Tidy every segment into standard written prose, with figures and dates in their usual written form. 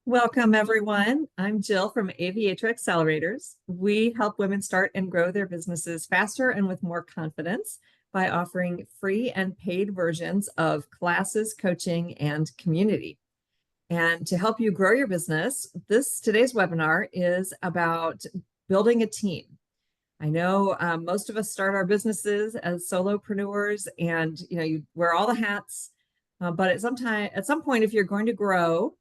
Welcome, everyone. I'm Jill from Aviator Accelerators. We help women start and grow their businesses faster and with more confidence by offering free and paid versions of classes, coaching, and community. And to help you grow your business, today's webinar is about building a team. I know most of us start our businesses as solopreneurs, and you wear all the hats. But at some point, if you're going to grow,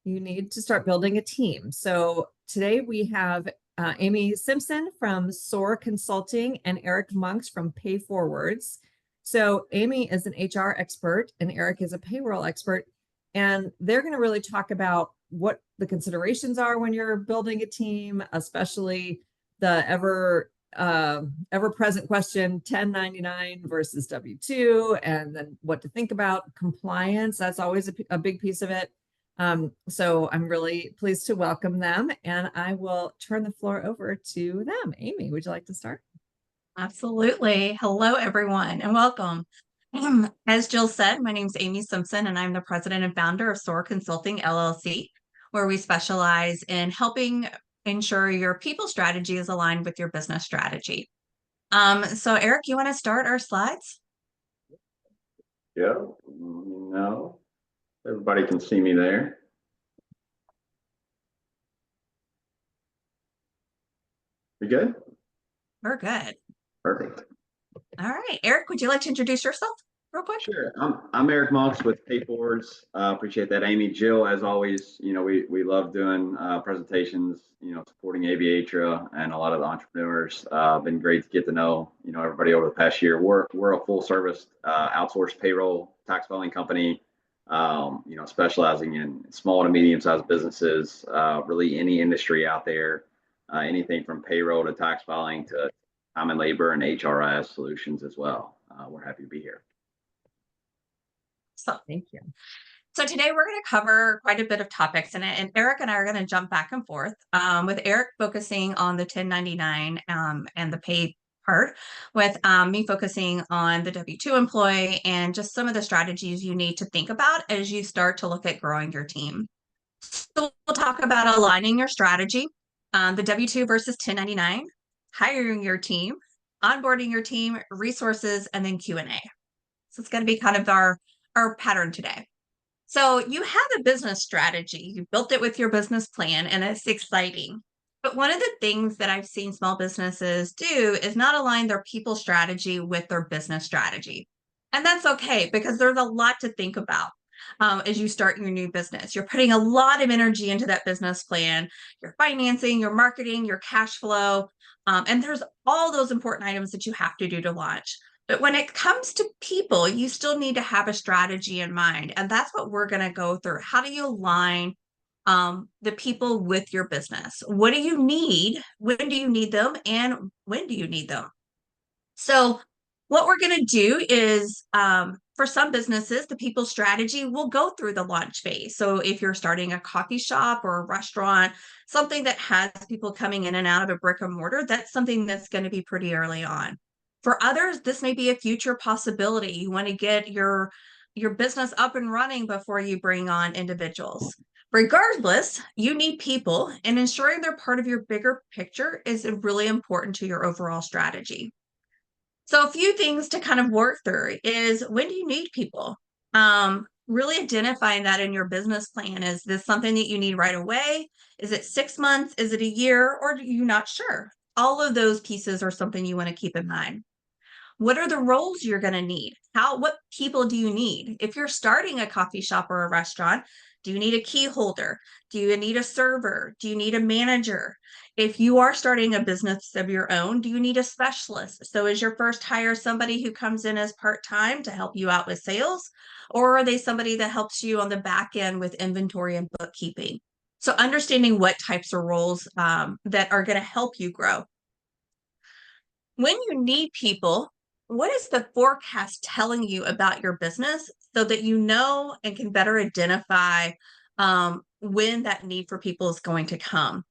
you need to start building a team. So today we have Amy Simpson from SOAR Consulting and Eric Monks from Pay Forwards. So Amy is an HR expert and Eric is a payroll expert. And they're going to really talk about what the considerations are when you're building a team, especially the ever-present question, 1099 versus W-2, and then what to think about. Compliance, that's always a big piece of it. So I'm really pleased to welcome them, and I will turn the floor over to them. Amy, would you like to start? Absolutely. Hello, everyone, and welcome. As Jill said, my name is Amy Simpson, and I'm the president and founder of SOAR Consulting LLC, where we specialize in helping ensure your people strategy is aligned with your business strategy. So Eric, you want to start our slides? Yeah, no, everybody can see me there. You good? We're good. Perfect. All right. Eric, would you like to introduce yourself real quick? Sure. I'm Eric Monks with Pay Forwards. Appreciate that, Amy. Jill, as always, we love doing presentations, supporting Aviatra and a lot of the entrepreneurs. Been great to get to know, everybody over the past year. We're a full service outsourced payroll tax filing company, specializing in small to medium sized businesses, really any industry out there, anything from payroll to tax filing to time and labor and HRIS solutions as well. We're happy to be here. So Thank you. So today we're going to cover quite a bit of topics, and Eric and I are going to jump back and forth, with Eric focusing on the 1099 and the pay part, with me focusing on the W-2 employee and just some of the strategies you need to think about as you start to look at growing your team. So we'll talk about aligning your strategy, the W-2 versus 1099, hiring your team, onboarding your team, resources, and then Q&A. So it's going to be kind of our pattern today. So you have a business strategy, you built it with your business plan, and it's exciting. But one of the things that I've seen small businesses do is not align their people strategy with their business strategy. And that's okay, because there's a lot to think about as you start your new business. You're putting a lot of energy into that business plan, your financing, your marketing, your cash flow, and there's all those important items that you have to do to launch. But when it comes to people, you still need to have a strategy in mind. And that's what we're going to go through. How do you align the people with your business? What do you need? When do you need them? And when do you need them? So what we're going to do is, for some businesses, the people strategy will go through the launch phase. So if you're starting a coffee shop or a restaurant, something that has people coming in and out of a brick and mortar, that's something that's going to be pretty early on. For others, this may be a future possibility. You want to get your business up and running before you bring on individuals. Regardless, you need people, and ensuring they're part of your bigger picture is really important to your overall strategy. So a few things to kind of work through is, when do you need people? Really identifying that in your business plan. Is this something that you need right away? Is it 6 months? Is it a year? Or are you not sure? All of those pieces are something you want to keep in mind. What are the roles you're going to need? What people do you need? If you're starting a coffee shop or a restaurant, do you need a key holder? Do you need a server? Do you need a manager? If you are starting a business of your own, do you need a specialist? So is your first hire somebody who comes in as part-time to help you out with sales? Or are they somebody that helps you on the back end with inventory and bookkeeping? So understanding what types of roles that are going to help you grow. When you need people, what is the forecast telling you about your business so that you know and can better identify when that need for people is going to come?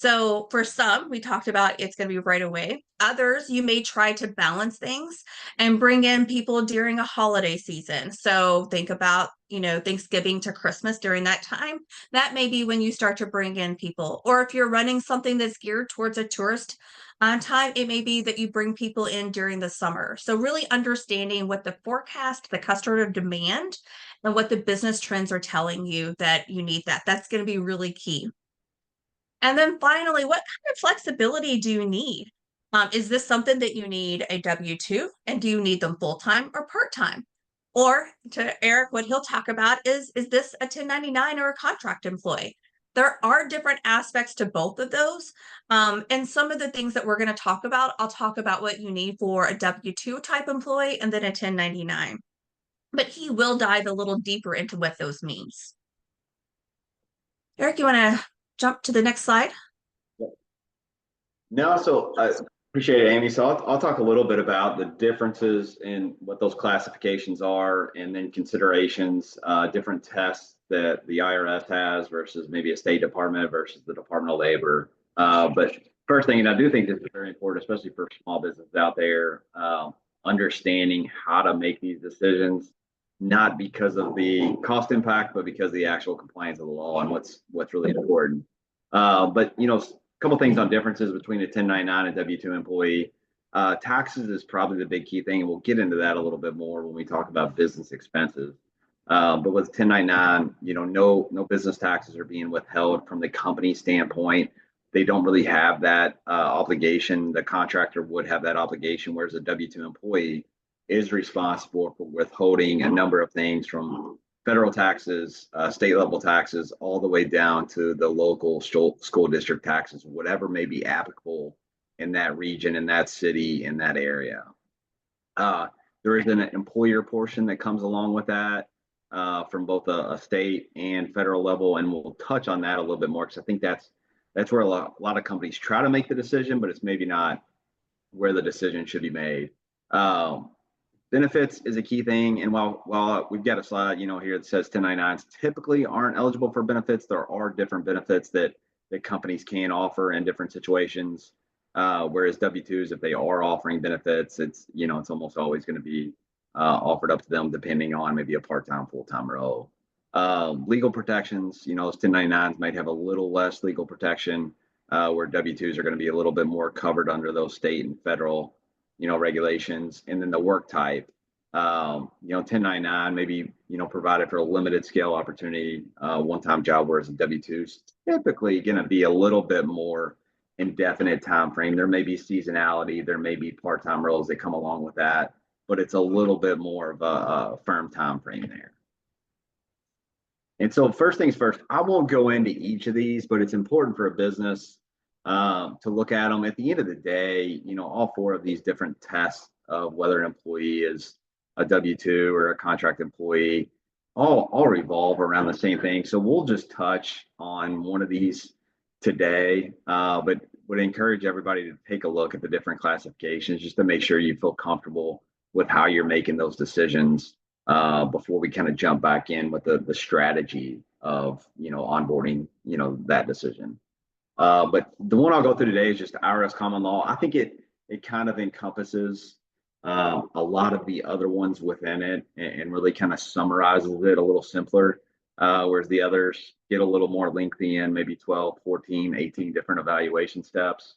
So for some, we talked about it's going to be right away. Others, you may try to balance things and bring in people during a holiday season. So think about, Thanksgiving to Christmas during that time. That may be when you start to bring in people. Or if you're running something that's geared towards a tourist time, it may be that you bring people in during the summer. So really understanding what the forecast, the customer demand, and what the business trends are telling you that you need that. That's going to be really key. And then finally, what kind of flexibility do you need? Is this something that you need a W-2, and do you need them full-time or part-time? Or to Eric, what he'll talk about is this a 1099 or a contract employee? There are different aspects to both of those. And some of the things that we're going to talk about, I'll talk about what you need for a W-2 type employee and then a 1099. But he will dive a little deeper into what those means. Eric, you want to jump to the next slide? No, so I appreciate it, Amy. So I'll talk a little bit about the differences in what those classifications are, and then considerations, different tests that the IRS has versus maybe a State Department versus the Department of Labor. But first thing, and I do think this is very important, especially for small businesses out there, understanding how to make these decisions, not because of the cost impact, but because of the actual compliance of the law and what's really important. But couple things on differences between a 1099 and W-2 employee. Taxes is probably the big key thing, and we'll get into that a little bit more when we talk about business expenses. But with 1099, no business taxes are being withheld from the company standpoint. They don't really have that obligation. The contractor would have that obligation, whereas a W-2 employee is responsible for withholding a number of things from federal taxes, state level taxes, all the way down to the local school district taxes, whatever may be applicable in that region, in that city, in that area. There is an employer portion that comes along with that from both a state and federal level, and we'll touch on that a little bit more because I think that's where a lot of companies try to make the decision, but it's maybe not where the decision should be made. Benefits is a key thing, and while we've got a slide, here that says 1099s typically aren't eligible for benefits, there are different benefits that companies can offer in different situations. Whereas W-2s, if they are offering benefits, it's almost always going to be offered up to them depending on maybe a part-time, full-time role. Legal protections, those 1099s might have a little less legal protection, where W-2s are going to be a little bit more covered under those state and federal regulations. And then the work type, 1099 maybe provided for a limited scale opportunity, one-time job, whereas a W-2 is typically going to be a little bit more indefinite time frame. There may be seasonality, there may be part-time roles that come along with that, but it's a little bit more of a firm time frame there. And so first things first, I won't go into each of these, but it's important for a business to look at them. At the end of the day, all four of these different tests of whether an employee is a W-2 or a contract employee all revolve around the same thing. So we'll just touch on one of these today, but would encourage everybody to take a look at the different classifications just to make sure you feel comfortable with how you're making those decisions before we kind of jump back in with the strategy of onboarding that decision. But the one I'll go through today is just IRS common law. I think it kind of encompasses a lot of the other ones within it and really kind of summarizes it a little simpler, whereas the others get a little more lengthy in maybe 12, 14, 18 different evaluation steps.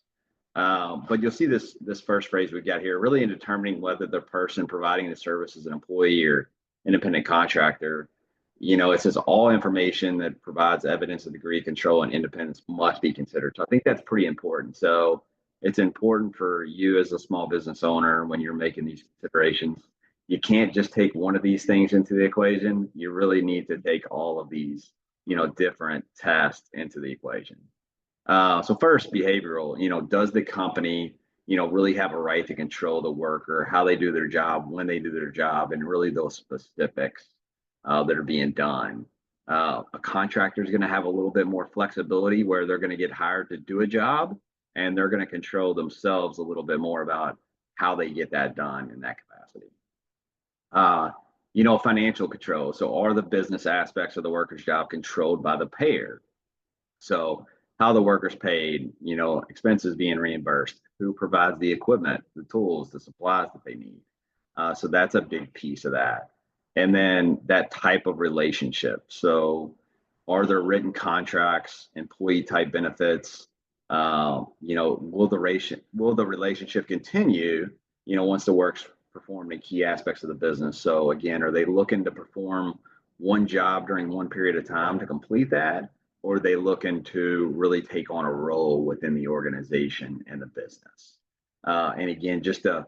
But you'll see this first phrase we've got here, really in determining whether the person providing the service is an employee or independent contractor. It says all information that provides evidence of degree, control, and independence must be considered. So I think that's pretty important. So it's important for you as a small business owner when you're making these considerations. You can't just take one of these things into the equation. You really need to take all of these, different tests into the equation. So first, behavioral, does the company, really have a right to control the worker, how they do their job, when they do their job, and really those specifics that are being done. A contractor is going to have a little bit more flexibility where they're going to get hired to do a job and they're going to control themselves a little bit more about how they get that done in that capacity. Financial control. So are the business aspects of the worker's job controlled by the payer? So how the worker's paid, expenses being reimbursed, who provides the equipment, the tools, the supplies that they need. So that's a big piece of that. And then that type of relationship. So are there written contracts, employee type benefits? Will the relationship continue, once the work's performed in key aspects of the business? So again, are they looking to perform one job during one period of time to complete that? Or are they looking to really take on a role within the organization and the business? And again, just to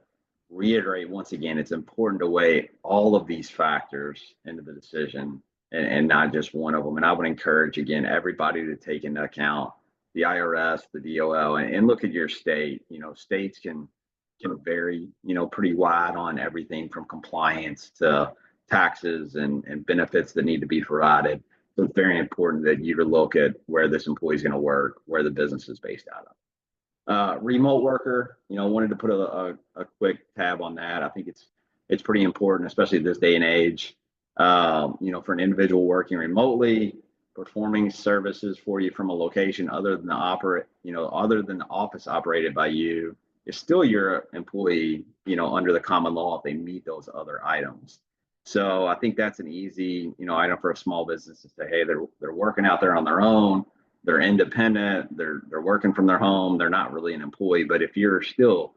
reiterate once again, it's important to weigh all of these factors into the decision and not just one of them. And I would encourage, again, everybody to take into account the IRS, the DOL, and look at your state. States can vary, pretty wide on everything from compliance to taxes and benefits that need to be provided. So it's very important that you look at where this employee is going to work, where the business is based out of. Remote worker, wanted to put a quick tab on that. I think it's pretty important, especially this day and age. For an individual working remotely, performing services for you from a location other than the office operated by you, is still your employee, under the common law if they meet those other items. So I think that's an easy, item for a small business to say, hey, they're working out there on their own, they're independent, they're working from their home, they're not really an employee. But if you're still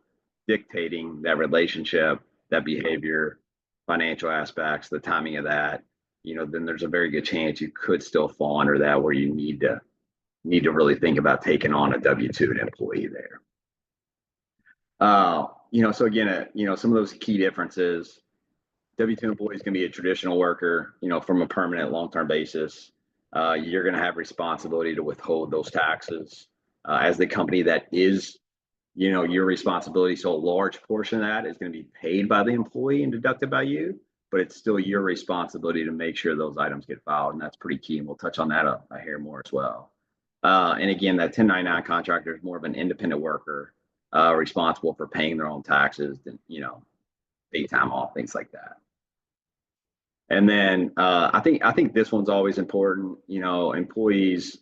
dictating that relationship, that behavior, financial aspects, the timing of that, then there's a very good chance you could still fall under that, where you need to really think about taking on a W-2 employee there. So again, some of those key differences. W-2 employees can be a traditional worker, from a permanent long-term basis. You're going to have responsibility to withhold those taxes as the company. That is, your responsibility. So a large portion of that is going to be paid by the employee and deducted by you, but it's still your responsibility to make sure those items get filed. And that's pretty key. And we'll touch on that a hair more as well. And again, that 1099 contractor is more of an independent worker, responsible for paying their own taxes, and, paid time off, things like that. And then I think this one's always important. Employees,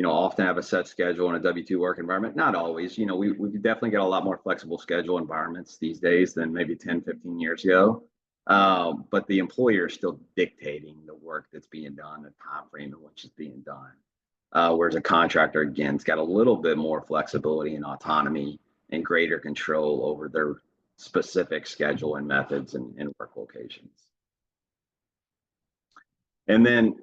often have a set schedule in a W-2 work environment. Not always. We definitely get a lot more flexible schedule environments these days than maybe 10, 15 years ago. But the employer is still dictating the work that's being done, the time frame in which it's being done. Whereas a contractor, again, has got a little bit more flexibility and autonomy and greater control over their specific schedule and methods and work locations. And then,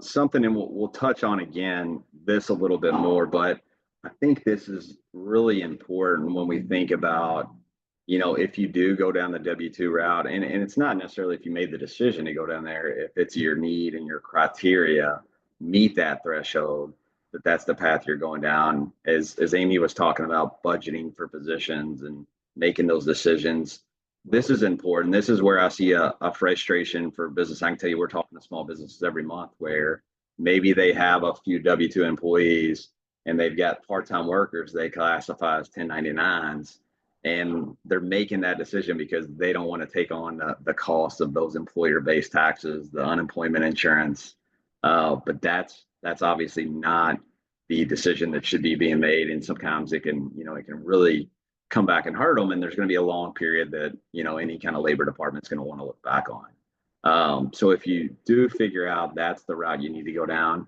something, and we'll touch on again this a little bit more, but I think this is really important when we think about, if you do go down the W-2 route, and it's not necessarily if you made the decision to go down there, if it's your need and your criteria meet that threshold, that's the path you're going down. As Amy was talking about, budgeting for positions and making those decisions. This is important. This is where I see a frustration for business. I can tell you, we're talking to small businesses every month where maybe they have a few W-2 employees and they've got part-time workers they classify as 1099s, and they're making that decision because they don't want to take on the cost of those employer-based taxes, the unemployment insurance. But that's obviously not the decision that should be being made. And sometimes it can really come back and hurt them. And there's going to be a long period that, any kind of labor department is going to want to look back on. So if you do figure out that's the route you need to go down,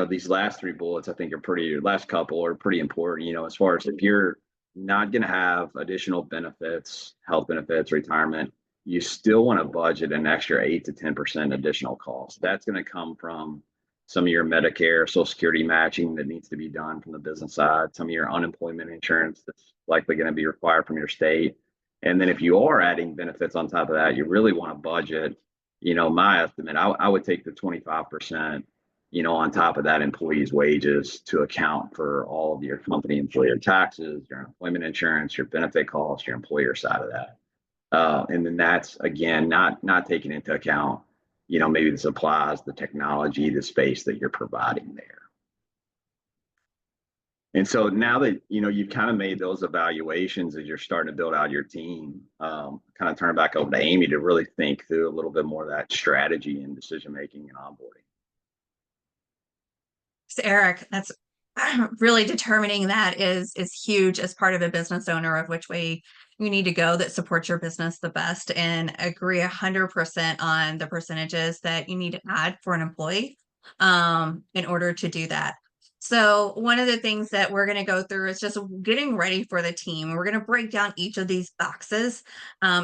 these last three bullets, I think last couple are pretty important, as far as if you're not going to have additional benefits, health benefits, retirement, you still want to budget an extra 8 to 10% additional cost. That's going to come from some of your Medicare, Social Security matching that needs to be done from the business side, some of your unemployment insurance that's likely going to be required from your state. And then if you are adding benefits on top of that, you really want to budget, my estimate, I would take the 25%, on top of that employee's wages to account for all of your company employer taxes, your unemployment insurance, your benefit costs, your employer side of that. And then that's, again, not taking into account, maybe the supplies, the technology, the space that you're providing there. And so now that, you've kind of made those evaluations as you're starting to build out your team, kind of turn it back over to Amy to really think through a little bit more of that strategy and decision-making and onboarding. So Eric, that's really determining that is huge as part of a business owner, of which way you need to go that supports your business the best, and agree 100% on the percentages that you need to add for an employee in order to do that. So one of the things that we're going to go through is just getting ready for the team. We're going to break down each of these boxes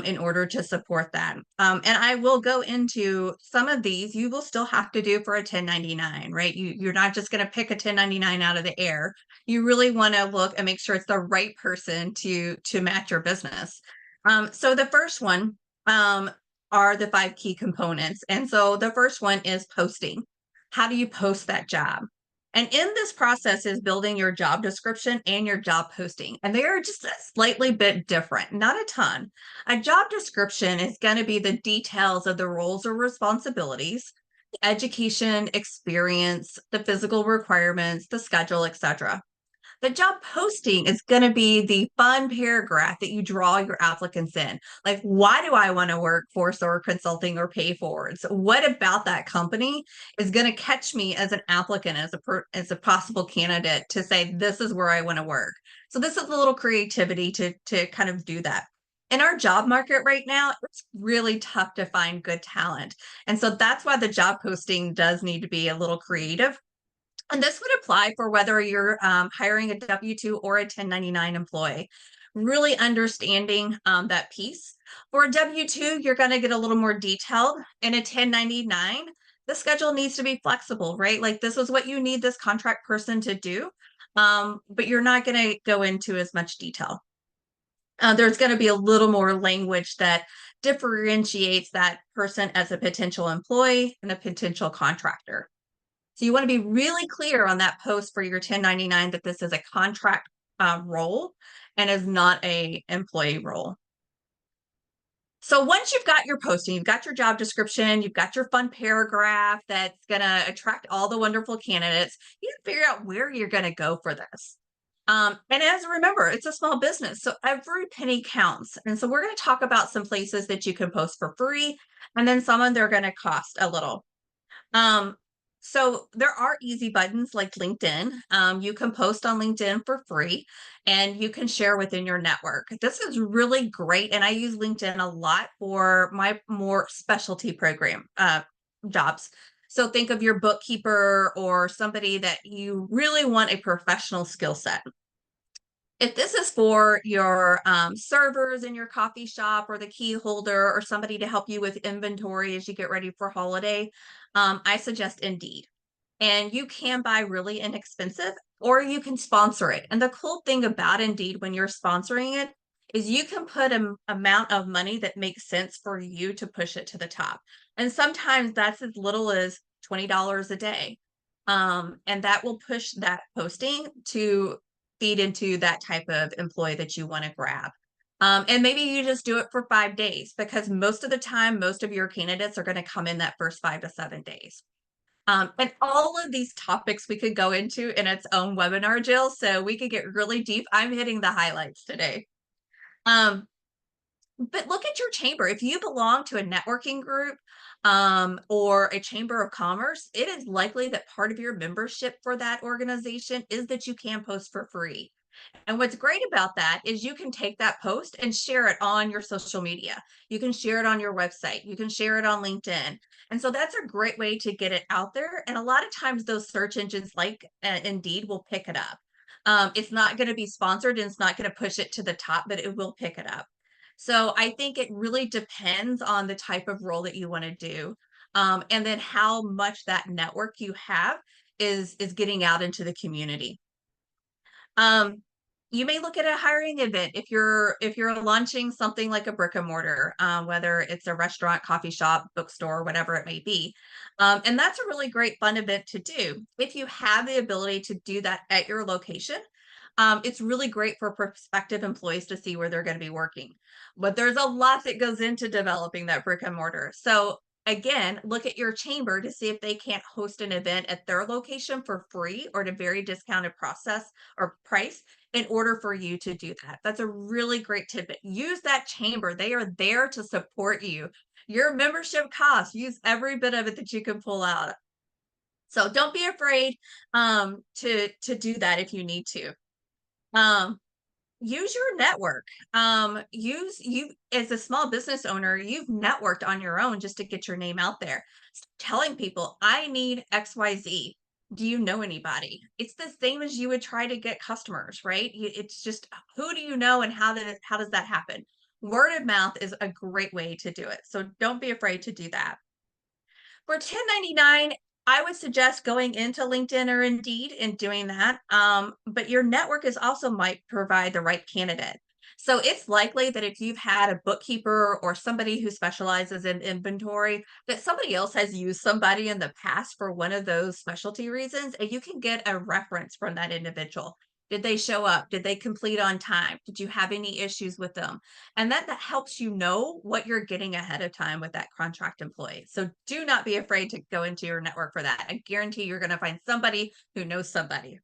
in order to support that. And I will go into some of these you will still have to do for a 1099, right? You're not just going to pick a 1099 out of the air. You really want to look and make sure it's the right person to match your business. So the first one are the 5 key components. And so the first one is posting. How do you post that job? And in this process is building your job description and your job posting. And they are just a slightly bit different, not a ton. A job description is going to be the details of the roles or responsibilities, education, experience, the physical requirements, the schedule, etc. The job posting is going to be the fun paragraph that you draw your applicants in. Like, why do I want to work for SOAR Consulting or Pay Forwards? What about that company is going to catch me as an applicant, as a possible candidate to say, this is where I want to work? So this is a little creativity to kind of do that. In our job market right now, it's really tough to find good talent. And so that's why the job posting does need to be a little creative. And this would apply for whether you're hiring a W-2 or a 1099 employee. Really understanding that piece. For a W-2, you're going to get a little more detailed. In a 1099, the schedule needs to be flexible, right? Like, this is what you need this contract person to do, but you're not going to go into as much detail. There's going to be a little more language that differentiates that person as a potential employee and a potential contractor. So you want to be really clear on that post for your 1099 that this is a contract role and is not a employee role. So once you've got your posting, you've got your job description, you've got your fun paragraph that's going to attract all the wonderful candidates, you can figure out where you're going to go for this. And as remember, it's a small business, so every penny counts. And so we're going to talk about some places that you can post for free, and then some of them are going to cost a little. So there are easy buttons like LinkedIn. You can post on LinkedIn for free and you can share within your network. This is really great. And I use LinkedIn a lot for my more specialty program jobs. So think of your bookkeeper or somebody that you really want a professional skill set. If this is for your servers in your coffee shop or the key holder or somebody to help you with inventory as you get ready for holiday, I suggest Indeed. And you can buy really inexpensive or you can sponsor it. And the cool thing about Indeed when you're sponsoring it is you can put an amount of money that makes sense for you to push it to the top. And sometimes that's as little as $20 a day. And that will push that posting to feed into that type of employee that you want to grab. And maybe you just do it for 5 days because most of the time, most of your candidates are going to come in that first 5 to 7 days. And all of these topics we could go into in its own webinar, Jill, so we could get really deep. I'm hitting the highlights today. But look at your chamber. If you belong to a networking group or a chamber of commerce, it is likely that part of your membership for that organization is that you can post for free. And what's great about that is you can take that post and share it on your social media. You can share it on your website. You can share it on LinkedIn. And so that's a great way to get it out there. And a lot of times those search engines like Indeed will pick it up. It's not going to be sponsored and it's not going to push it to the top, but it will pick it up. So I think it really depends on the type of role that you want to do. And then how much that network you have is getting out into the community. You may look at a hiring event if you're launching something like a brick and mortar, whether it's a restaurant, coffee shop, bookstore, whatever it may be. And that's a really great fun event to do. If you have the ability to do that at your location, it's really great for prospective employees to see where they're going to be working. But there's a lot that goes into developing that brick and mortar. So again, look at your chamber to see if they can't host an event at their location for free or at a very discounted process or price in order for you to do that. That's a really great tip. Use that chamber. They are there to support you. Your membership costs, use every bit of it that you can pull out. So don't be afraid to do that if you need to. Um, use your network. Use you as a small business owner, you've networked on your own just to get your name out there. Telling people, I need XYZ. Do you know anybody? It's the same as you would try to get customers, right? It's just who do you know and how does that happen? Word of mouth is a great way to do it. So don't be afraid to do that. For 1099, I would suggest going into LinkedIn or Indeed and doing that. But your network is also might provide the right candidate. So it's likely that if you've had a bookkeeper or somebody who specializes in inventory, that somebody else has used somebody in the past for one of those specialty reasons, and you can get a reference from that individual. Did they show up? Did they complete on time? Did you have any issues with them? And that helps you know what you're getting ahead of time with that contract employee. So do not be afraid to go into your network for that. I guarantee you're going to find somebody who knows somebody.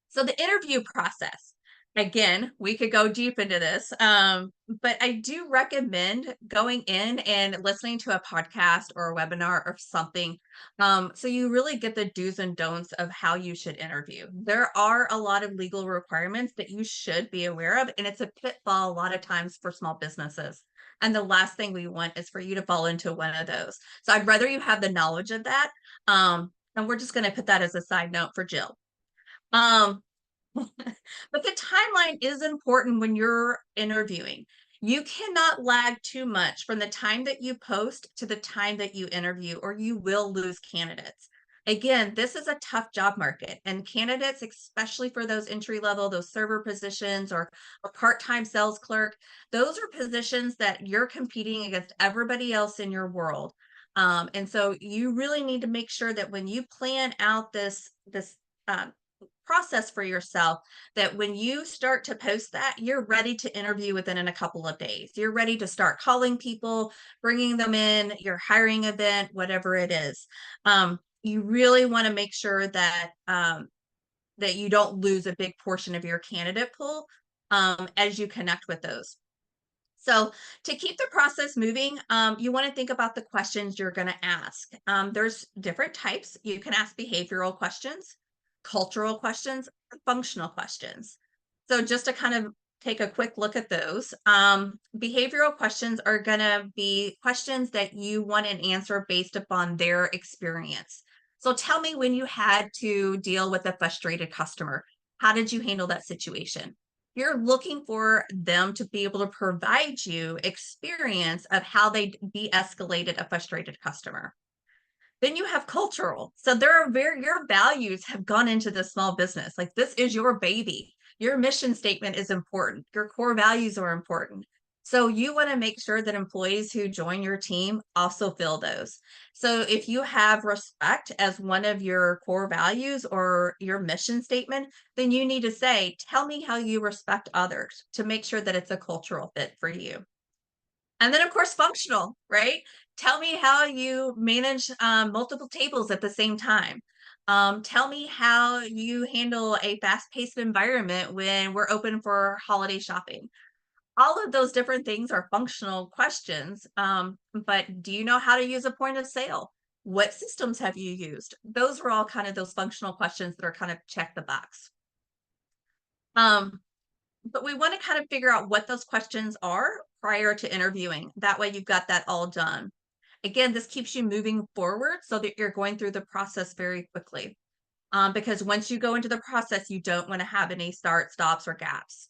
So the interview process, again, we could go deep into this, but I do recommend going in and listening to a podcast or a webinar or something, so you really get the do's and don'ts of how you should interview. There are a lot of legal requirements that you should be aware of, and it's a pitfall a lot of times for small businesses. And the last thing we want is for you to fall into one of those. So I'd rather you have the knowledge of that. And we're just going to put that as a side note for Jill. Um, but the timeline is important when you're interviewing. You cannot lag too much from the time that you post to the time that you interview, or you will lose candidates. Again, this is a tough job market, and candidates, especially for those entry level, those server positions or a part-time sales clerk, those are positions that you're competing against everybody else in your world. And so you really need to make sure that when you plan out this um, process for yourself, that when you start to post that, you're ready to interview within a couple of days. You're ready to start calling people, bringing them in, your hiring event, whatever it is. You really want to make sure that that you don't lose a big portion of your candidate pool as you connect with those. So to keep the process moving, you want to think about the questions you're going to ask. There's different types. You can ask behavioral questions, cultural questions, functional questions. So just to kind of take a quick look at those, behavioral questions are going to be questions that you want an answer based upon their experience. So tell me when you had to deal with a frustrated customer. How did you handle that situation? You're looking for them to be able to provide you experience of how they de-escalated a frustrated customer. Then you have cultural. So there are your values have gone into this small business. Like, this is your baby. Your mission statement is important. Your core values are important. So you want to make sure that employees who join your team also feel those. So if you have respect as one of your core values or your mission statement, then you need to say, tell me how you respect others, to make sure that it's a cultural fit for you. And then, of course, functional, right? Tell me how you manage multiple tables at the same time. Tell me how you handle a fast-paced environment when we're open for holiday shopping. All of those different things are functional questions. But do you know how to use a point of sale? What systems have you used? Those are all kind of those functional questions that are kind of check the box. But we want to kind of figure out what those questions are prior to interviewing. That way you've got that all done. Again, this keeps you moving forward so that you're going through the process very quickly. Because once you go into the process, you don't want to have any start, stops, or gaps.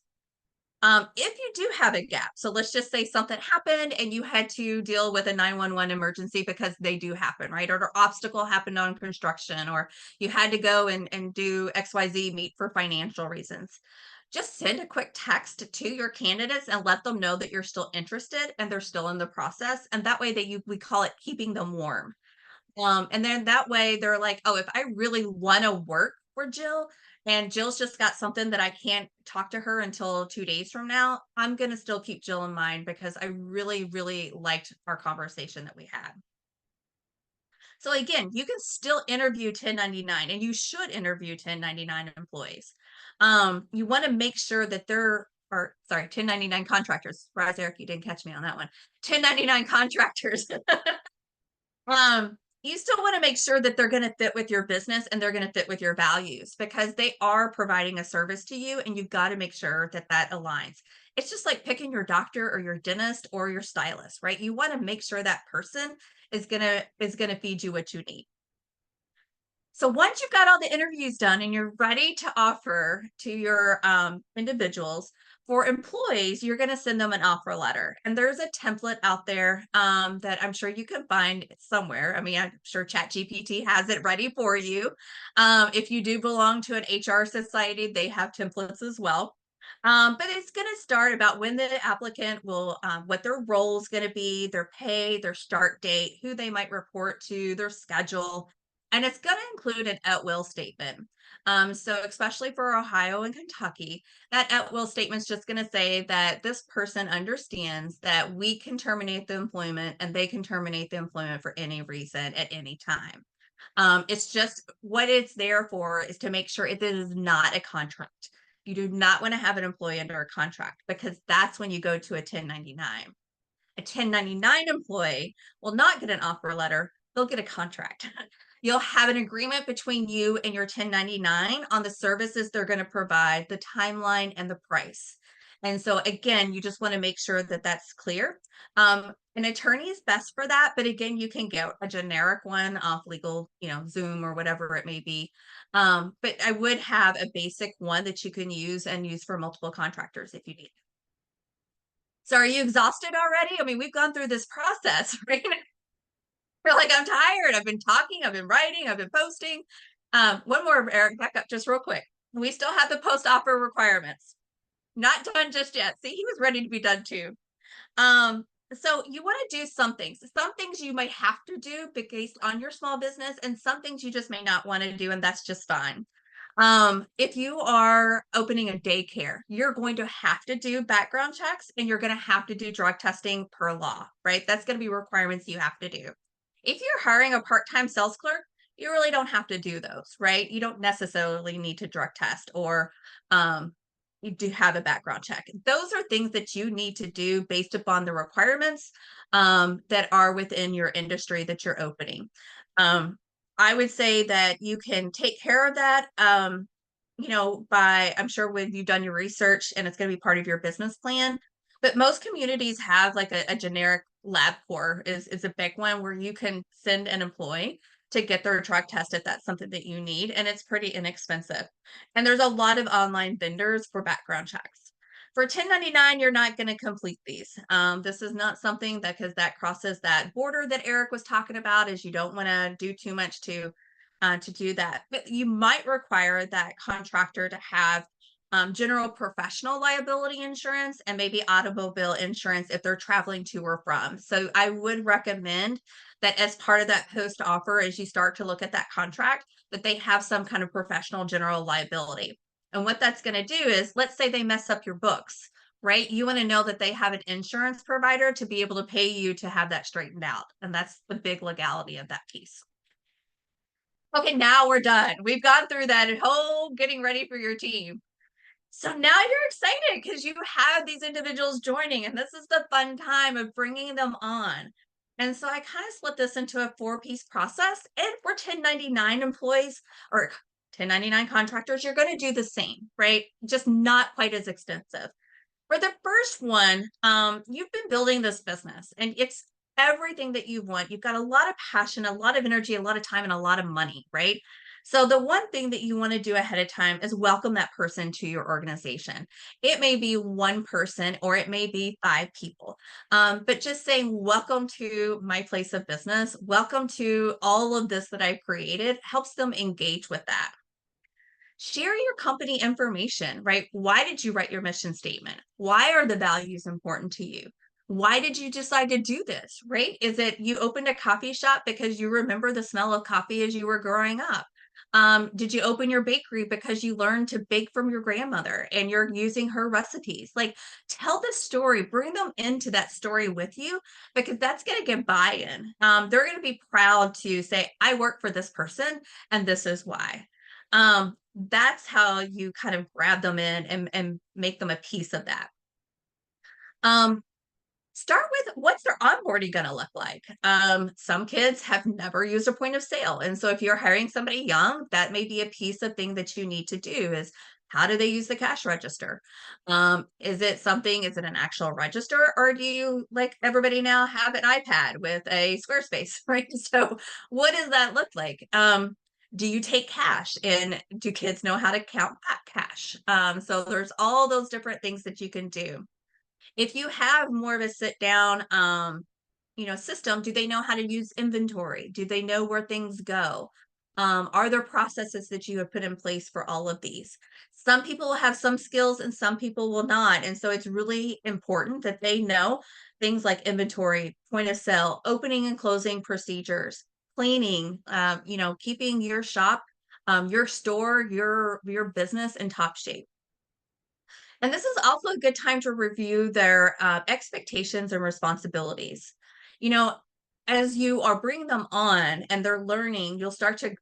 If you do have a gap, so let's just say something happened and you had to deal with a 911 emergency, because they do happen, right? Or an obstacle happened on construction, or you had to go and do XYZ meet for financial reasons. Just send a quick text to your candidates and let them know that you're still interested and they're still in the process. And that way we call it keeping them warm. And then that way they're like, oh, if I really want to work for Jill and Jill's just got something that I can't talk to her until 2 days from now, I'm going to still keep Jill in mind because I really, really liked our conversation that we had. So again, you can still interview 1099, and you should interview 1099 employees. You want to make sure that they're, or sorry, 1099 contractors. Rise, Eric, you didn't catch me on that one. 1099 contractors. you still want to make sure that they're going to fit with your business and they're going to fit with your values, because they are providing a service to you, and you've got to make sure that that aligns. It's just like picking your doctor or your dentist or your stylist, right? You want to make sure that person is going to feed you what you need. So once you've got all the interviews done and you're ready to offer to your individuals, for employees, you're going to send them an offer letter. And there's a template out there that I'm sure you can find somewhere. I mean, I'm sure ChatGPT has it ready for you. If you do belong to an HR society, they have templates as well. But it's going to start about when the applicant will, what their role is going to be, their pay, their start date, who they might report to, their schedule, and it's going to include an at-will statement. So especially for Ohio and Kentucky, that at-will statement is just going to say that this person understands that we can terminate the employment and they can terminate the employment for any reason at any time. It's just what it's there for is to make sure it is not a contract. You do not want to have an employee under a contract, because that's when you go to a 1099. A 1099 employee will not get an offer letter, they'll get a contract. You'll have an agreement between you and your 1099 on the services they're going to provide, the timeline, and the price. And so again, you just want to make sure that that's clear. An attorney is best for that, but again, you can get a generic one off legal, Zoom or whatever it may be. But I would have a basic one that you can use and use for multiple contractors if you need. So are you exhausted already? I mean, we've gone through this process, right? Feel like I'm tired. I've been talking, I've been writing, I've been posting. One more, Eric, back up just real quick. We still have the post offer requirements. Not done just yet. See, he was ready to be done too. So you want to do some things. Some things you might have to do based on your small business, and some things you just may not want to do, and that's just fine. If you are opening a daycare, you're going to have to do background checks and you're going to have to do drug testing per law, right? That's going to be requirements you have to do. If you're hiring a part-time sales clerk, you really don't have to do those, right? You don't necessarily need to drug test or you do have a background check. Those are things that you need to do based upon the requirements that are within your industry that you're opening. I would say that you can take care of that, I'm sure when you've done your research and it's going to be part of your business plan. But most communities have like a generic LabCorp is a big one where you can send an employee to get their drug test if that's something that you need, and it's pretty inexpensive. And there's a lot of online vendors for background checks. For 1099, you're not going to complete these. This is not something because that crosses that border that Eric was talking about, is you don't want to do too much to do that. But you might require that contractor to have general professional liability insurance and maybe automobile insurance if they're traveling to or from. So I would recommend that as part of that post offer, as you start to look at that contract, that they have some kind of professional general liability. And what that's going to do is, let's say they mess up your books, right? You want to know that they have an insurance provider to be able to pay you to have that straightened out. And that's the big legality of that piece. Okay, now we're done. We've gone through that whole getting ready for your team. So now you're excited because you have these individuals joining, and this is the fun time of bringing them on. And so I kind of split this into a 4-piece process. And for 1099 employees or 1099 contractors, you're going to do the same, right? Just not quite as extensive. For the first one, you've been building this business and it's everything that you want. You've got a lot of passion, a lot of energy, a lot of time, and a lot of money, right? So the one thing that you want to do ahead of time is welcome that person to your organization. It may be one person or it may be 5 people, but just saying, welcome to my place of business, welcome to all of this that I've created, helps them engage with that. Share your company information, right? Why did you write your mission statement? Why are the values important to you? Why did you decide to do this, right? Is it you opened a coffee shop because you remember the smell of coffee as you were growing up? Did you open your bakery because you learned to bake from your grandmother and you're using her recipes? Like, tell the story, bring them into that story with you, because that's going to get buy-in. They're going to be proud to say, I work for this person and this is why. That's how you kind of grab them in and make them a piece of that. Start with what's their onboarding going to look like. Some kids have never used a point of sale. And so if you're hiring somebody young, that may be a piece of thing that you need to do is how do they use the cash register? Is it an actual register, or do you, like everybody now, have an iPad with a Squarespace, right? So what does that look like? Do you take cash, and do kids know how to count back cash? So there's all those different things that you can do. If you have more of a sit down, system, do they know how to use inventory? Do they know where things go? Are there processes that you have put in place for all of these? Some people will have some skills and some people will not. And so it's really important that they know things like inventory, point of sale, opening and closing procedures, cleaning, keeping your shop, your store, your business in top shape. And this is also a good time to review their expectations and responsibilities. You know, as you are bringing them on and they're learning, you'll start to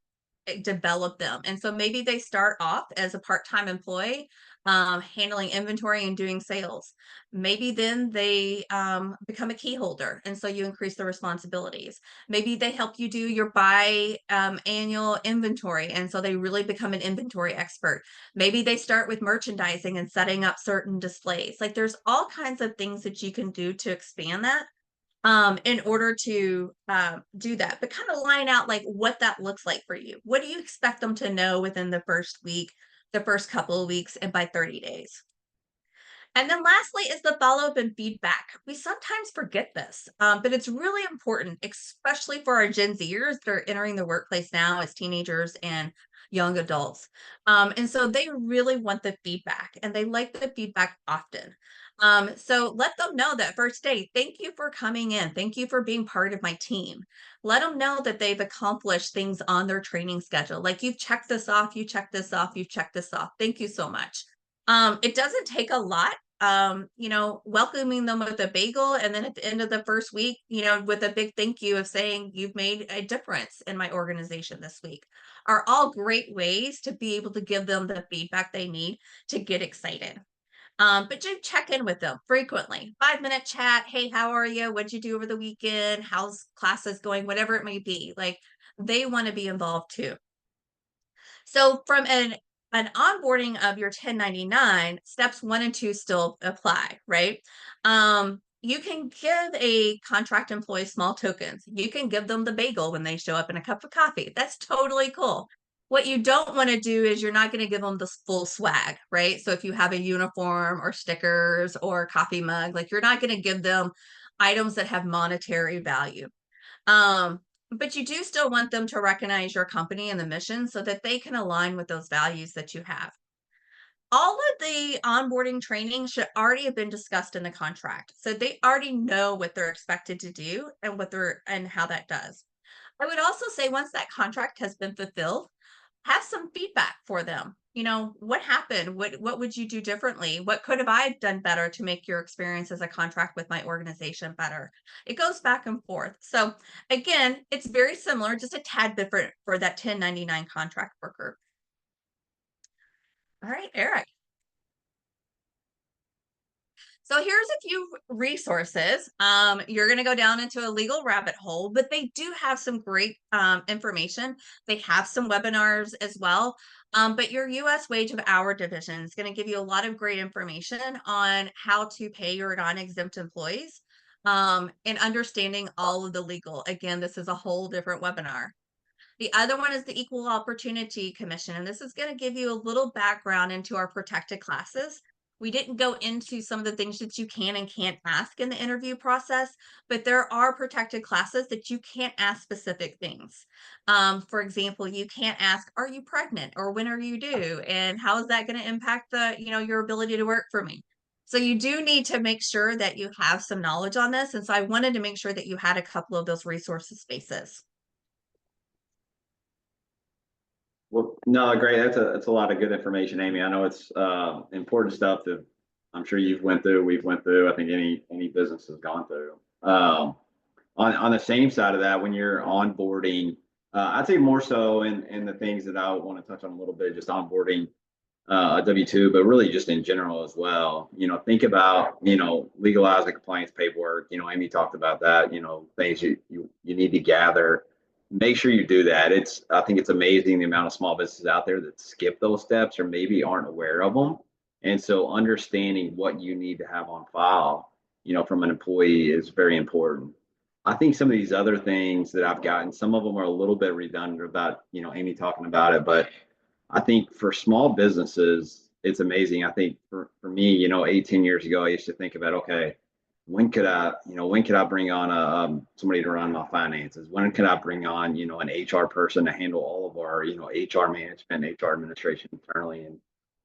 develop them. And so maybe they start off as a part-time employee, handling inventory and doing sales. Maybe then they become a key holder, and so you increase the responsibilities. Maybe they help you do your annual inventory, and so they really become an inventory expert. Maybe they start with merchandising and setting up certain displays. Like there's all kinds of things that you can do to expand that in order to do that, but kind of line out like what that looks like for you. What do you expect them to know within the first week, the first couple of weeks, and by 30 days? And then lastly is the follow up and feedback. We sometimes forget this, but it's really important, especially for our Gen Zers that are entering the workplace now as teenagers and young adults. And so they really want the feedback, and they like the feedback often. So let them know that first day, thank you for coming in. Thank you for being part of my team. Let them know that they've accomplished things on their training schedule. Like you've checked this off, you checked this off, you've checked this off. Thank you so much. It doesn't take a lot, welcoming them with a bagel, and then at the end of the first week, with a big thank you of saying you've made a difference in my organization this week, are all great ways to be able to give them the feedback they need to get excited. But do check in with them frequently. 5-minute chat. Hey, how are you? What'd you do over the weekend? How's classes going? Whatever it may be. Like they want to be involved too. So from an onboarding of your 1099, steps 1 and 2 still apply, right? You can give a contract employee small tokens. You can give them the bagel when they show up in a cup of coffee. That's totally cool. What you don't want to do is you're not going to give them the full swag, right? So if you have a uniform or stickers or a coffee mug, like you're not going to give them items that have monetary value. But you do still want them to recognize your company and the mission so that they can align with those values that you have. All of the onboarding training should already have been discussed in the contract. So they already know what they're expected to do and how that does. I would also say once that contract has been fulfilled, have some feedback for them. What happened? What would you do differently? What could have I done better to make your experience as a contract with my organization better? It goes back and forth. So again, it's very similar, just a tad different for that 1099 contract worker. All right, Eric. So here's a few resources. You're going to go down into a legal rabbit hole, but they do have some great information. They have some webinars as well. But your U.S. wage of hour division is going to give you a lot of great information on how to pay your non-exempt employees and understanding all of the legal. Again, this is a whole different webinar. The other one is the Equal Opportunity Commission, and this is going to give you a little background into our protected classes. We didn't go into some of the things that you can and can't ask in the interview process, but there are protected classes that you can't ask specific things. For example, you can't ask, "Are you pregnant?" or "When are you due?" and "How is that going to impact your ability to work for me?" So you do need to make sure that you have some knowledge on this, and so I wanted to make sure that you had a couple of those resources spaces. Well, no, great. That's a lot of good information, Amy. I know it's important stuff that I'm sure we've went through. I think any business has gone through. On the same side of that, when you're onboarding, I'd say more so in the things that I want to touch on a little bit, just onboarding a W-2, but really just in general as well. Think about, legalizing compliance paperwork. Amy talked about that, things you need to gather. Make sure you do that. I think it's amazing the amount of small businesses out there that skip those steps or maybe aren't aware of them. And so understanding what you need to have on file, from an employee is very important. I think some of these other things that I've gotten, some of them are a little bit redundant about, Amy talking about it, but I think for small businesses, it's amazing. I think for me, 18 years ago, I used to think about, okay, when could I bring on somebody to run my finances? When could I bring on, an HR person to handle all of our, HR management, HR administration internally? And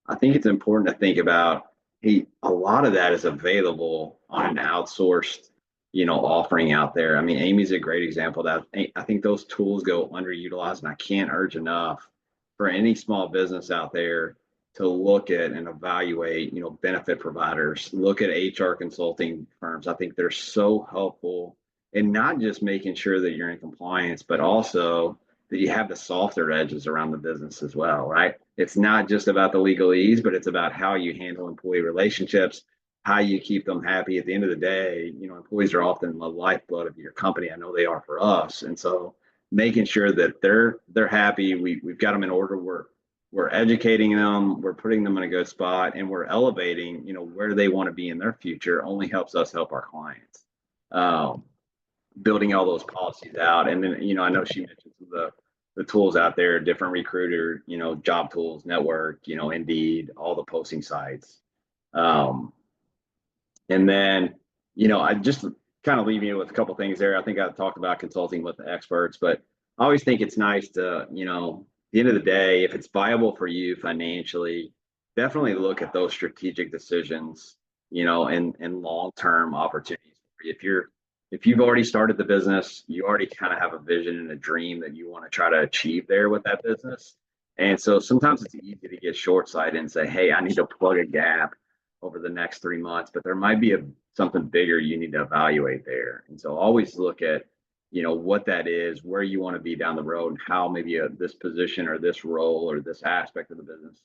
I think it's important to think about, hey, a lot of that is available on an outsourced, offering out there. I mean, Amy's a great example of that. I think those tools go underutilized, and I can't urge enough for any small business out there to look at and evaluate, benefit providers, look at HR consulting firms. I think they're so helpful in not just making sure that you're in compliance, but also that you have the softer edges around the business as well, right? It's not just about the legalese, but it's about how you handle employee relationships, how you keep them happy. At the end of the day, employees are often the lifeblood of your company. I know they are for us. And so making sure that they're happy, we've got them in order, we're educating them, we're putting them in a good spot, and we're elevating, where they want to be in their future only helps us help our clients. Building all those policies out. And then, I know she mentioned some of the tools out there, different recruiter, job tools, network, Indeed, all the posting sites. And then, I just kind of leave you with a couple things there. I think I talked about consulting with the experts, but I always think it's nice to, at the end of the day, if it's viable for you financially, definitely look at those strategic decisions, and long-term opportunities. If you've already started the business, you already kind of have a vision and a dream that you want to try to achieve there with that business. And so sometimes it's easy to get short-sighted and say, hey, I need to plug a gap over the next 3 months, but there might be something bigger you need to evaluate there. And so always look at, what that is, where you want to be down the road, and how maybe this position or this role or this aspect of the business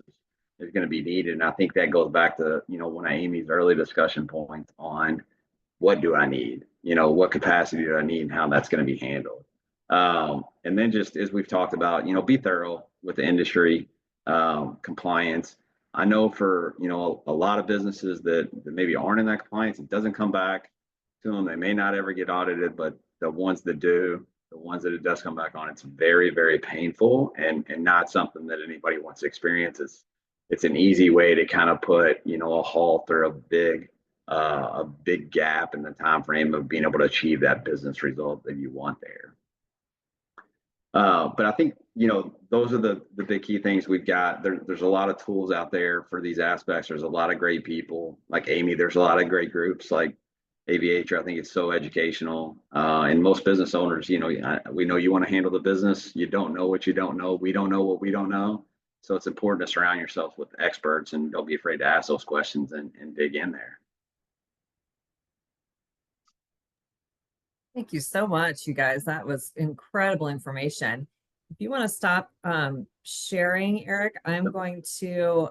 is going to be needed. And I think that goes back to, one of Amy's early discussion points on what do I need, what capacity do I need and how that's going to be handled. And then just as we've talked about, be thorough with the industry, compliance. I know for, a lot of businesses that maybe aren't in that compliance, it doesn't come back to them. They may not ever get audited, but the ones that do, the ones that it does come back on, it's very, very painful and not something that anybody wants to experience. It's an easy way to kind of put, a halt or a big gap in the time frame of being able to achieve that business result that you want there. But I think, those are the big key things we've got. There's a lot of tools out there for these aspects. There's a lot of great people like Amy. There's a lot of great groups like Aviator. I think it's so educational. And most business owners, we know you want to handle the business. You don't know what you don't know. We don't know what we don't know. So it's important to surround yourself with experts and don't be afraid to ask those questions and dig in there. Thank you so much, you guys. That was incredible information. If you want to stop sharing, Eric, I'm going to,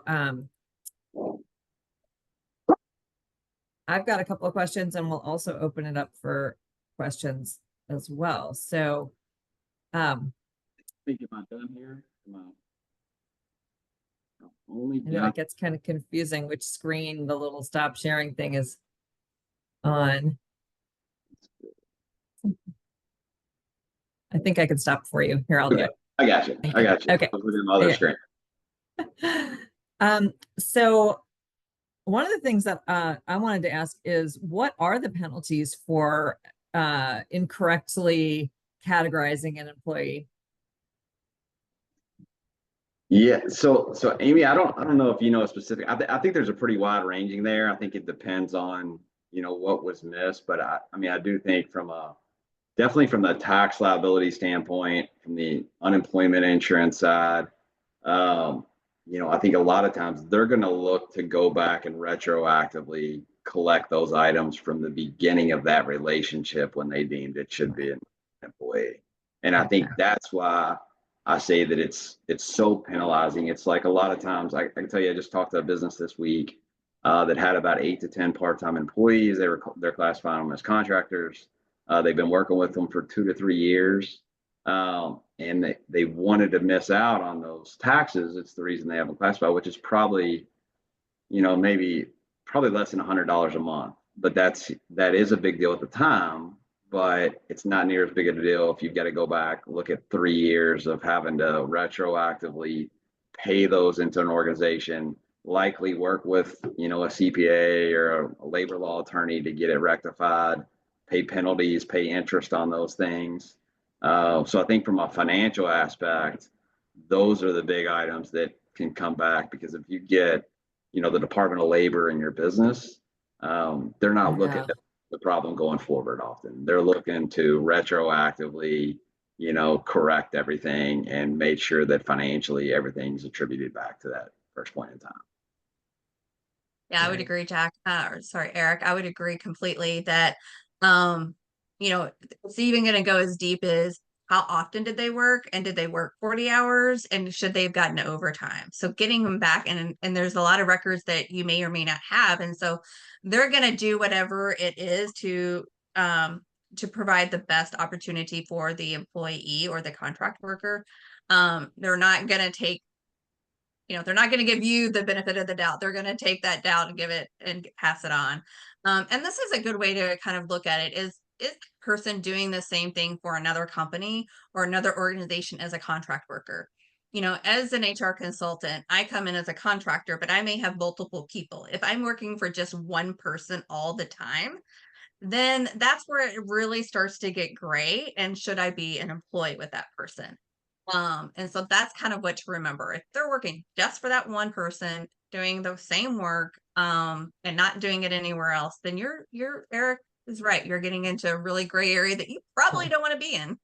I've got a couple of questions and we'll also open it up for questions as well. So, I think if I'm done here, it gets kind of confusing which screen the little stop sharing thing is on. I think I can stop for you. Here, I'll do it. I got you. I got you. Okay. I'll put it on the other screen. So one of the things that I wanted to ask is, what are the penalties for incorrectly categorizing an employee? Yeah. So Amy, I don't know if you know a specific. I think there's a pretty wide ranging there. I think it depends on what was missed, but I do think definitely from the tax liability standpoint, from the unemployment insurance side, I think a lot of times they're going to look to go back and retroactively collect those items from the beginning of that relationship when they deemed it should be an employee. And I think that's why I say that it's so penalizing. It's like a lot of times I can tell you, I just talked to a business this week that had about 8 to 10 part-time employees. They're classifying them as contractors. They've been working with them for 2 to 3 years, and they wanted to miss out on those taxes. It's the reason they haven't classified, which is probably, maybe probably less than $100 a month. But that is a big deal at the time, but it's not near as big of a deal if you've got to go back, look at 3 years of having to retroactively pay those into an organization, likely work with, a CPA or a labor law attorney to get it rectified, pay penalties, pay interest on those things. So I think from a financial aspect, those are the big items that can come back, because if you get, the Department of Labor in your business, they're not looking at the problem going forward often. They're looking to retroactively, correct everything and make sure that financially everything's attributed back to that first point in time. Yeah, I would agree, Jack. Or sorry, Eric. I would agree completely that, um, it's even going to go as deep as how often did they work, and did they work 40 hours, and should they have gotten overtime? So getting them back, and there's a lot of records that you may or may not have, and so they're going to do whatever it is to provide the best opportunity for the employee or the contract worker. They're not going to take they're not going to give you the benefit of the doubt. They're going to take that doubt and give it and pass it on. And this is a good way to kind of look at it is the person doing the same thing for another company or another organization as a contract worker? As an HR consultant, I come in as a contractor, but I may have multiple people. If I'm working for just one person all the time, then that's where it really starts to get gray. And should I be an employee with that person? And so that's kind of what to remember. If they're working just for that one person, doing the same work, and not doing it anywhere else, then Eric is right. You're getting into a really gray area that you probably don't want to be in.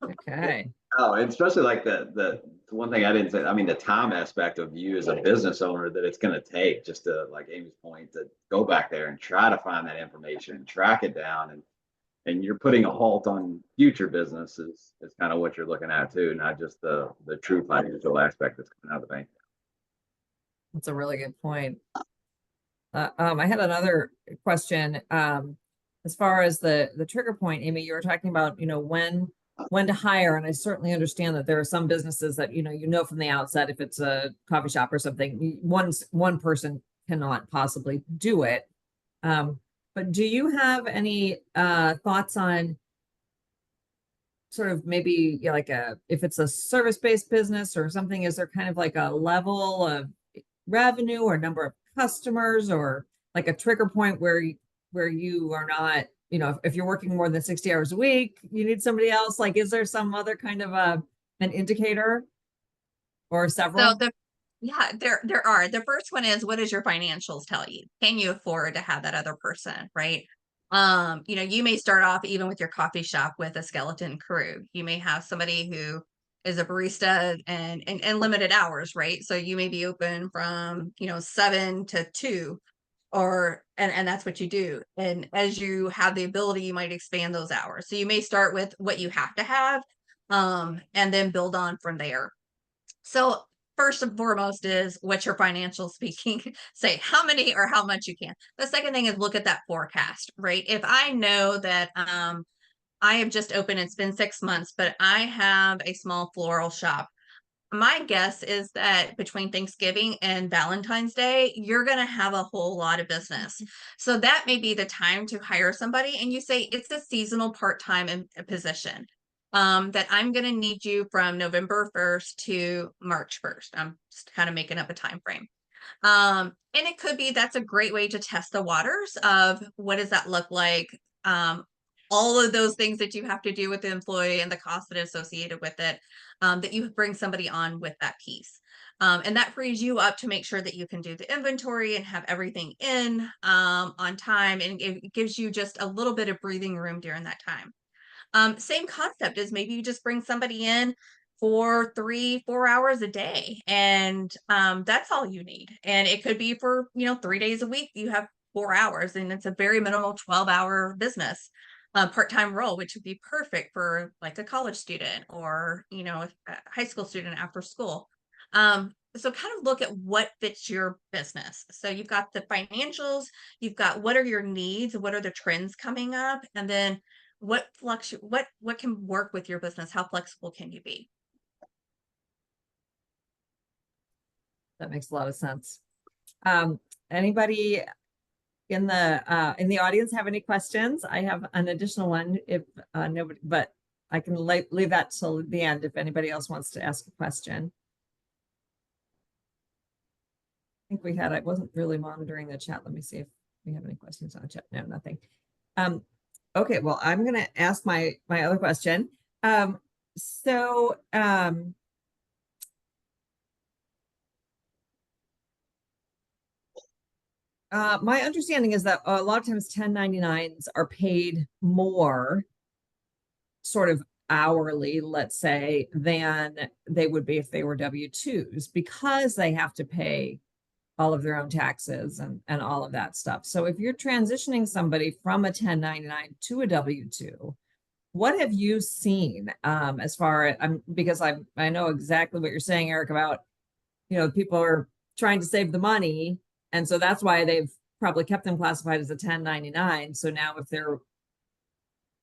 Okay. Oh, and especially like the one thing I didn't say, I mean, the time aspect of you as a business owner that it's going to take, just to, like Amy's point, to go back there and try to find that information and track it down, and you're putting a halt on future businesses is kind of what you're looking at too, not just the true financial aspect that's coming out of the bank. That's a really good point. I had another question. As far as the trigger point, Amy, you were talking about, when to hire. And I certainly understand that there are some businesses that, from the outset, if it's a coffee shop or something, one person cannot possibly do it. But do you have any thoughts on sort of maybe like if it's a service-based business or something, is there kind of like a level of revenue or number of customers, or like a trigger point where you are not, if you're working more than 60 hours a week, you need somebody else? Like, is there some other kind of an indicator or several? So yeah, there are. The first one is, what does your financials tell you? Can you afford to have that other person, right? You may start off even with your coffee shop with a skeleton crew. You may have somebody who is a barista and limited hours, right? So you may be open from 7 to 2, and that's what you do. And as you have the ability, you might expand those hours. So you may start with what you have to have, and then build on from there. So first and foremost is, what's your financial speaking? Say how many or how much you can. The second thing is, look at that forecast, right? If I know that I have just opened, it's been 6 months, but I have a small floral shop, my guess is that between Thanksgiving and Valentine's Day, you're going to have a whole lot of business. So that may be the time to hire somebody. And you say it's a seasonal part-time position. That I'm going to need you from November 1st to March 1st. I'm just kind of making up a time frame. And it could be, that's a great way to test the waters of what does that look like. All of those things that you have to do with the employee and the cost that is associated with it, that you bring somebody on with that piece. And that frees you up to make sure that you can do the inventory and have everything in on time. And it gives you just a little bit of breathing room during that time. Same concept is, maybe you just bring somebody in for 3-4 hours a day, and that's all you need. And it could be for 3 days a week, you have 4 hours, and it's a very minimal 12-hour business. a part-time role, which would be perfect for like a college student or, a high school student after school. So kind of look at what fits your business. So you've got the financials, you've got what are your needs, what are the trends coming up, and then what can work with your business? How flexible can you be? That makes a lot of sense. Anybody in the audience have any questions? I have an additional one if nobody, but I can leave that till the end if anybody else wants to ask a question. I think we had, I wasn't really monitoring the chat. Let me see if we have any questions on the chat. No, nothing. Okay, well, I'm going to ask my other question. My understanding is that a lot of times 1099s are paid more sort of hourly, let's say, than they would be if they were W-2s because they have to pay all of their own taxes and all of that stuff. So if you're transitioning somebody from a 1099 to a W-2, what have you seen as far as, because I know exactly what you're saying, Eric, about, people are trying to save the money. And so that's why they've probably kept them classified as a 1099. So now if they're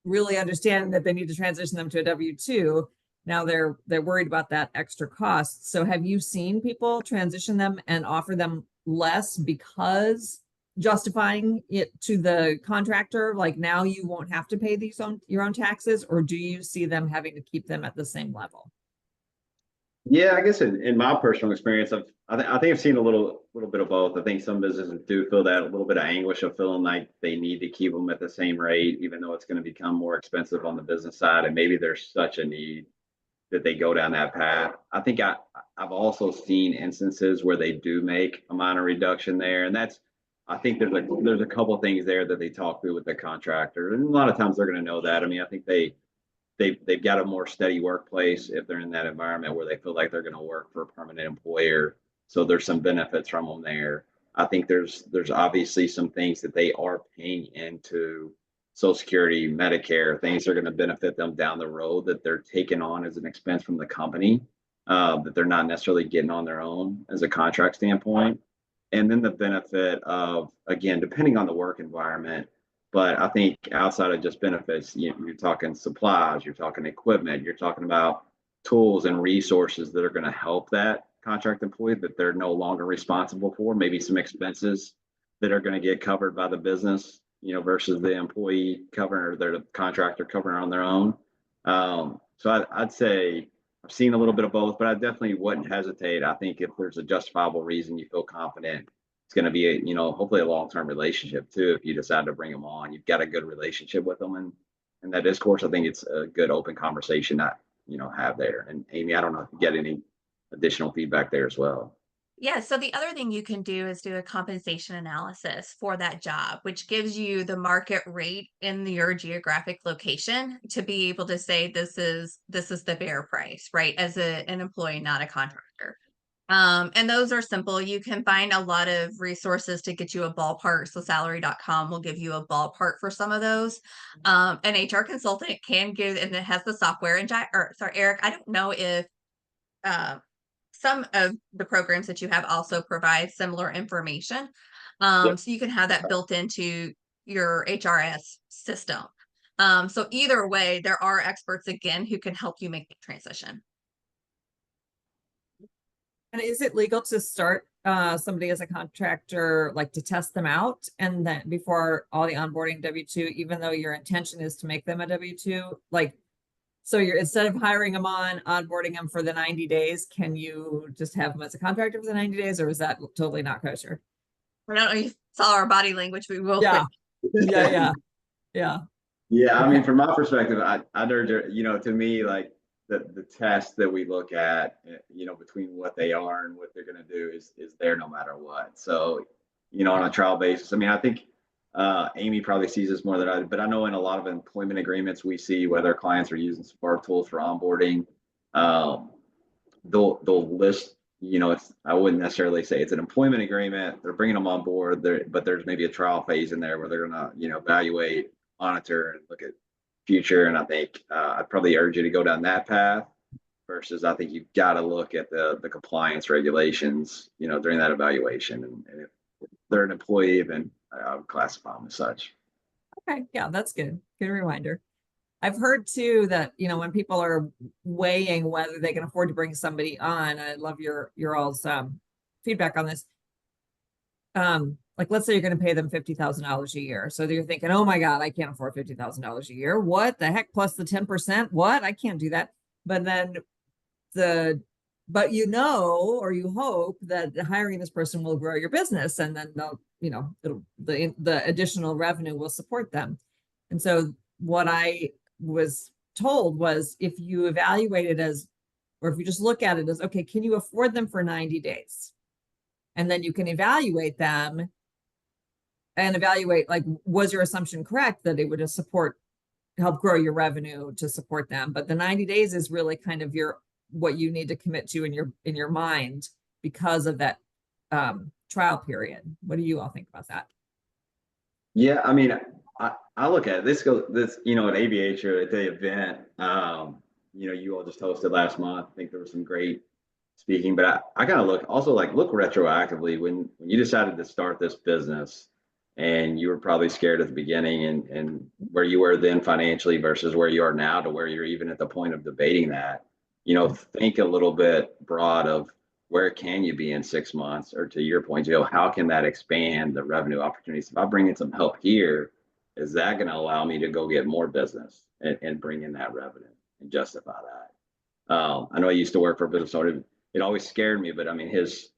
really understanding that they need to transition them to a W-2, now they're worried about that extra cost. So have you seen people transition them and offer them less because justifying it to the contractor, like now you won't have to pay your own taxes, or do you see them having to keep them at the same level? Yeah, I guess in my personal experience, I think I've seen a little bit of both. I think some businesses do feel that a little bit of anguish of feeling like they need to keep them at the same rate, even though it's going to become more expensive on the business side, and maybe there's such a need that they go down that path. I think I've also seen instances where they do make a minor reduction there, and I think there's a couple of things there that they talk through with the contractor, and a lot of times they're going to know that. I mean, I think they've got a more steady workplace if they're in that environment where they feel like they're going to work for a permanent employer. So there's some benefits from them there. I think there's obviously some things that they are paying into Social Security, Medicare, things that are going to benefit them down the road that they're taking on as an expense from the company, that they're not necessarily getting on their own as a contract standpoint. And then the benefit of, again, depending on the work environment, but I think outside of just benefits, you're talking supplies, you're talking equipment, you're talking about tools and resources that are going to help that contract employee that they're no longer responsible for, maybe some expenses that are going to get covered by the business, versus the employee covering or the contractor covering on their own. So I'd say I've seen a little bit of both, but I definitely wouldn't hesitate. I think if there's a justifiable reason you feel confident, it's going to be hopefully a long-term relationship too. If you decide to bring them on, you've got a good relationship with them, and that discourse, I think it's a good open conversation that have there. And Amy, I don't know if you get any additional feedback there as well. Yeah, so the other thing you can do is do a compensation analysis for that job, which gives you the market rate in your geographic location to be able to say this is the fair price, right? As an employee, not a contractor. And those are simple. You can find a lot of resources to get you a ballpark. So salary.com will give you a ballpark for some of those. An HR consultant can give, and it has the software. And Eric, I don't know if some of the programs that you have also provide similar information. Yep. So you can have that built into your HRS system. So either way, there are experts again who can help you make the transition. And is it legal to start somebody as a contractor, like to test them out, and then before all the onboarding W-2, even though your intention is to make them a W-2, like, so you're, instead of hiring them on, onboarding them for the 90 days, can you just have them as a contractor for the 90 days, or is that totally not kosher? I don't know if you saw our body language, we will Yeah. quit. Yeah. Yeah, I Okay. mean, from my perspective, I'd urge, to me, like the test that we look at, between what they are and what they're going to do is there no matter what. So, on a trial basis, I mean, I think Amy probably sees this more than I do, but I know in a lot of employment agreements we see whether clients are using Spark tools for onboarding, they'll list, I wouldn't necessarily say it's an employment agreement. They're bringing them on board there, but there's maybe a trial phase in there where they're going to, evaluate, monitor, and look at future. And I think I'd probably urge you to go down that path versus I think you've got to look at the compliance regulations, during that evaluation. And if they're an employee, then I would classify them as such. Okay, yeah, that's good. Good reminder. I've heard too that, when people are weighing whether they can afford to bring somebody on, I love your all's feedback on this. Like let's say you're going to pay them $50,000 a year. So you're thinking, oh my God, I can't afford $50,000 a year. What the heck? Plus the 10%? What? I can't do that. But then but or you hope that hiring this person will grow your business, and then they'll, the additional revenue will support them. And so what I was told was if you evaluate it as, or if you just look at it as, okay, can you afford them for 90 days? And then you can evaluate them and evaluate, like, was your assumption correct that it would just help grow your revenue to support them? But the 90 days is really kind of what you need to commit to in your mind because of that trial period. What do you all think about that? Yeah, I mean, I look at this at Aviator at the event, you all just hosted last month. I think there was some great speaking, but I kind of look retroactively when you decided to start this business and you were probably scared at the beginning and where you were then financially versus where you are now to where you're even at the point of debating that, think a little bit broad of where can you be in 6 months, or to your point, Jill, how can that expand the revenue opportunities? If I bring in some help here, is that going to allow me to go get more business and bring in that revenue and justify that? I know I used to work for a business owner. It always scared me, but I mean, his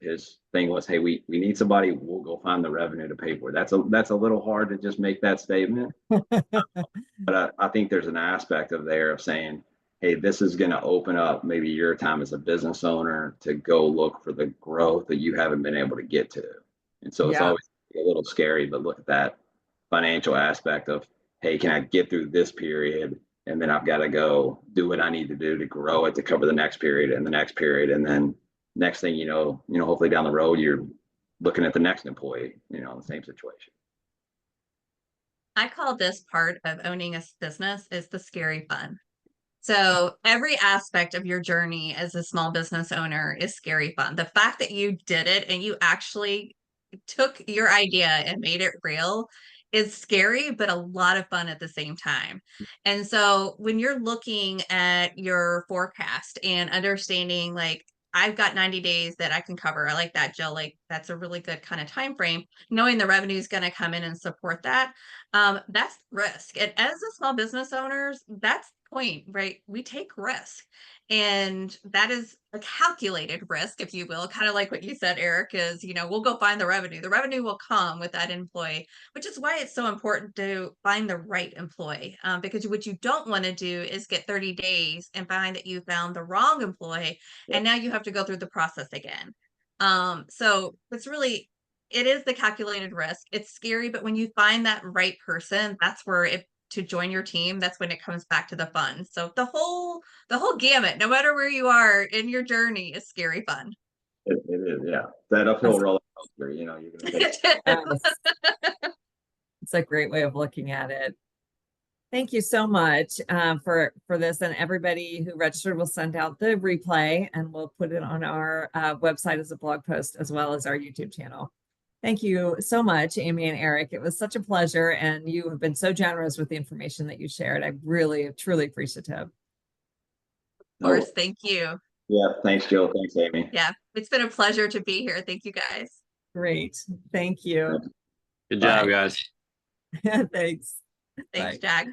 thing was, hey, we need somebody. We'll go find the revenue to pay for it. That's a little hard to just make that statement. But I think there's an aspect of saying, hey, this is going to open up maybe your time as a business owner to go look for the growth that you haven't been able to get to. And so it's always a little scary, but look at that financial aspect of, hey, can I get through this period? And then I've got to go do what I need to do to grow it to cover the next period and the next period. And then next thing hopefully down the road, you're looking at the next employee, in the same situation. I call this part of owning a business is the scary fun. So every aspect of your journey as a small business owner is scary fun. The fact that you did it and you actually took your idea and made it real is scary, but a lot of fun at the same time. And so when you're looking at your forecast and understanding, like, I've got 90 days that I can cover. I like that, Jill. Like, that's a really good kind of time frame. Knowing the revenue is going to come in and support that, that's risk. And as a small business owners, that's the point, right? We take risk. And that is a calculated risk, if you will, kind of like what you said, Eric, is, we'll go find the revenue. The revenue will come with that employee, which is why it's so important to find the right employee. Because what you don't want to do is get 30 days and find that you found the wrong employee, and now you have to go through the process again. So it is the calculated risk. It's scary, but when you find that right person, that's where to join your team, that's when it comes back to the fun. So the whole gamut, no matter where you are in your journey, is scary fun. It is, yeah. That uphill roller coaster, you're going to take. It's a great way of looking at it. Thank you so much for this, and everybody who registered will send out the replay, and we'll put it on our website as a blog post as well as our YouTube channel. Thank you so much, Amy and Eric. It was such a pleasure, and you have been so generous with the information that you shared. I'm really, truly appreciative. Of course, thank you. Yeah, thanks, Jill. Thanks, Amy. Yeah, it's been a pleasure to be here. Thank you, guys. Great. Thank you. Good job, guys. Thanks. Thanks, Jack.